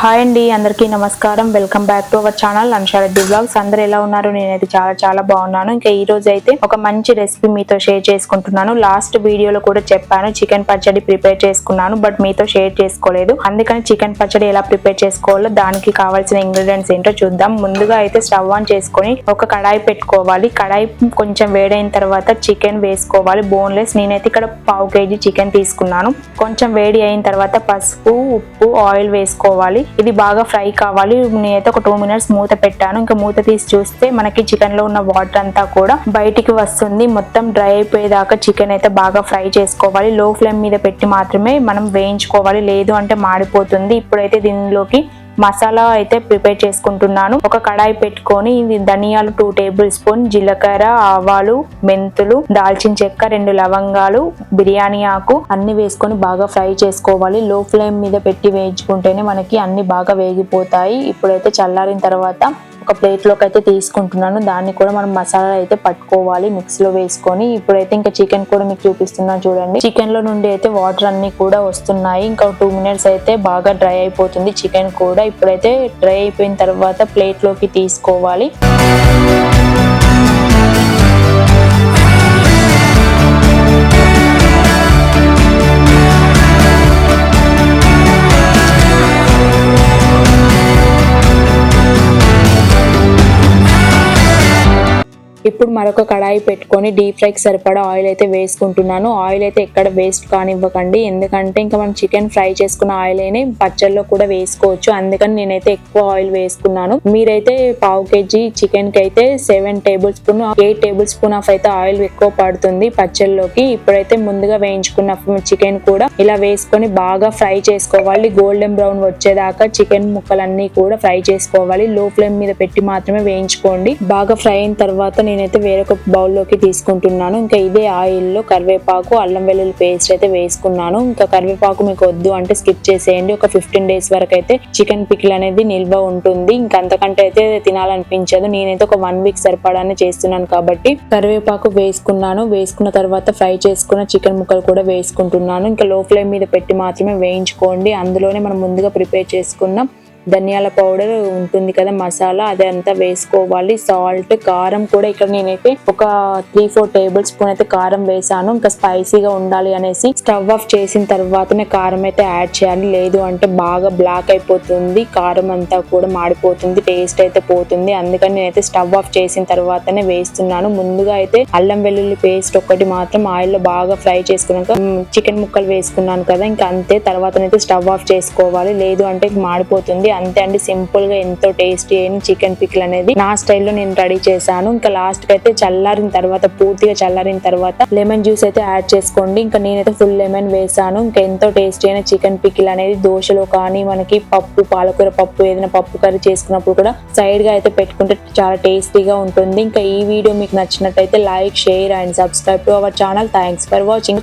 Hi అండి, అందరికీ నమస్కారం. Welcome back to our channel Ansha Reddy blogs. అందరూ ఎలా ఉన్నారు? నేనైతే చాలా బాగున్నాను. ఇంకా ఈ రోజు అయితే ఒక మంచి రెసిపీ మీతో షేర్ చేసుకుంటున్నాను. లాస్ట్ వీడియోలో కూడా చెప్పాను చికెన్ పచ్చడి ప్రిపేర్ చేసుకున్నాను, బట్ మీతో షేర్ చేసుకోలేదు. అందుకని చికెన్ పచ్చడి ఎలా ప్రిపేర్ చేసుకోవాలో దానికి కావాల్సిన ఇంగ్రీడియంట్స్ ఏంటో చూద్దాం. ముందుగా అయితే స్టవ్ ఆన్ చేసుకొని ఒక కడాయి పెట్టుకోవాలి. కడాయి కొంచెం వేడైన తర్వాత చికెన్ వేసుకోవాలి, బోన్లెస్. నేనైతే ఇక్కడ పావు కేజీ చికెన్ తీసుకున్నాను. కొంచెం వేడి అయిన తర్వాత పసుపు, ఉప్పు, ఆయిల్ వేసుకోవాలి. ఇది బాగా ఫ్రై కావాలి. నేనైతే ఒక 2 minutes మూత పెట్టాను. ఇంకా మూత తీసి చూస్తే మనకి చికెన్ లో ఉన్న వాటర్ అంతా కూడా బయటికి వస్తుంది. మొత్తం డ్రై అయిపోయేదాకా చికెన్ అయితే బాగా ఫ్రై చేసుకోవాలి. లో ఫ్లేమ్ మీద పెట్టి మాత్రమే మనం వేయించుకోవాలి, లేదు అంటే మాడిపోతుంది. ఇప్పుడైతే దీనిలోకి మసాలా అయితే ప్రిపేర్ చేసుకుంటున్నాను. ఒక కడాయి పెట్టుకొని ధనియాలు 2 tablespoons, జీలకర్ర, ఆవాలు, మెంతులు, దాల్చిన చెక్క, 2 లవంగాలు, బిర్యానీ ఆకు అన్ని వేసుకొని బాగా ఫ్రై చేసుకోవాలి. లో ఫ్లేమ్ మీద పెట్టి వేయించుకుంటేనే మనకి అన్ని బాగా వేగిపోతాయి. ఇప్పుడైతే చల్లారిన తర్వాత ఒక ప్లేట్ లోకి అయితే తీసుకుంటున్నాను. దాన్ని కూడా మనం మసాలా అయితే పట్టుకోవాలి మిక్స్ లో వేసుకొని. ఇప్పుడైతే ఇంకా చికెన్ కూడా మీకు చూపిస్తున్నాను చూడండి. చికెన్ లో నుండి అయితే వాటర్ అన్ని కూడా వస్తున్నాయి. ఇంకా 2 minutes అయితే బాగా డ్రై అయిపోతుంది చికెన్ కూడా. ఇప్పుడైతే డ్రై అయిపోయిన తర్వాత ప్లేట్ లోకి తీసుకోవాలి. ఇప్పుడు మరొక కడాయి పెట్టుకొని డీప్ ఫ్రైకి సరిపడా ఆయిల్ అయితే వేసుకుంటున్నాను. ఆయిల్ అయితే ఎక్కడ వేస్ట్ కానివ్వకండి, ఎందుకంటే ఇంకా మనం చికెన్ ఫ్రై చేసుకున్న ఆయిల్ అయినా పచ్చళ్ళలో కూడా వేసుకోవచ్చు. అందుకని నేనైతే ఎక్కువ ఆయిల్ వేసుకున్నాను. మీరైతే పావు కేజీ చికెన్ కి అయితే 7 tablespoons, 8 tablespoons ఆఫ్ అయితే ఆయిల్ ఎక్కువ పడుతుంది పచ్చళ్ళలోకి. ఇప్పుడైతే ముందుగా వేయించుకున్న చికెన్ కూడా ఇలా వేసుకొని బాగా ఫ్రై చేసుకోవాలి. గోల్డెన్ బ్రౌన్ వచ్చేదాకా చికెన్ ముక్కలన్నీ కూడా ఫ్రై చేసుకోవాలి. లో ఫ్లేమ్ మీద పెట్టి మాత్రమే వేయించుకోండి. బాగా ఫ్రై అయిన తర్వాత నేనైతే వేరొక బౌల్లోకి తీసుకుంటున్నాను. ఇంకా ఇదే ఆయిల్ లో కరివేపాకు, అల్లం వెల్లుల్లి పేస్ట్ అయితే వేసుకున్నాను. ఇంకా కరివేపాకు మీకు వద్దు అంటే స్కిప్ చేసేయండి. ఒక 15 days వరకు అయితే చికెన్ పికిల్ అనేది నిల్వ ఉంటుంది. ఇంకా అంతకంటే అయితే తినాలనిపించదు. నేనైతే ఒక 1 week సరిపడానే చేస్తున్నాను కాబట్టి కరివేపాకు వేసుకున్నాను. వేసుకున్న తర్వాత ఫ్రై చేసుకున్న చికెన్ ముక్కలు కూడా వేసుకుంటున్నాను. ఇంకా లో ఫ్లేమ్ మీద పెట్టి మాత్రమే వేయించుకోండి. అందులోనే మనం ముందుగా ప్రిపేర్ చేసుకున్న ధనియాల పౌడర్ ఉంటుంది కదా, మసాలా, అదంతా వేసుకోవాలి. సాల్ట్, కారం కూడా ఇక్కడ నేనైతే ఒక 3-4 tablespoons అయితే కారం వేసాను. ఇంకా స్పైసీగా ఉండాలి అనేసి స్టవ్ ఆఫ్ చేసిన తర్వాతనే కారం అయితే యాడ్ చేయాలి, లేదు అంటే బాగా బ్లాక్ అయిపోతుంది. కారం అంతా కూడా మాడిపోతుంది, టేస్ట్ అయితే పోతుంది. అందుకని నేనైతే స్టవ్ ఆఫ్ చేసిన తర్వాతనే వేస్తున్నాను. ముందుగా అయితే అల్లం వెల్లుల్లి పేస్ట్ ఒకటి మాత్రం ఆయిల్ లో బాగా ఫ్రై చేసుకున్నాక చికెన్ ముక్కలు వేసుకున్నాను కదా, ఇంకా అంతే. తర్వాతనైతే స్టవ్ ఆఫ్ చేసుకోవాలి, లేదు అంటే మాడిపోతుంది. అంతే అండి, సింపుల్ గా ఎంతో టేస్టీ అయిన చికెన్ పికిల్ అనేది నా స్టైల్లో నేను రెడీ చేశాను. ఇంకా లాస్ట్ కి అయితే చల్లారిన తర్వాత, పూర్తిగా చల్లారిన తర్వాత లెమన్ జ్యూస్ అయితే యాడ్ చేసుకోండి. ఇంకా నేనైతే ఫుల్ లెమన్ వేసాను. ఇంకా ఎంతో టేస్టీ అయిన చికెన్ పికిల్ అనేది దోశలో కానీ, మనకి పప్పు, పాలకూర పప్పు, ఏదైనా పప్పు కర్రీ చేసుకున్నప్పుడు కూడా సైడ్ గా అయితే పెట్టుకుంటే చాలా టేస్టీగా ఉంటుంది. ఇంకా ఈ వీడియో మీకు నచ్చినట్టయితే like, share and subscribe to our channel. Thanks for watching.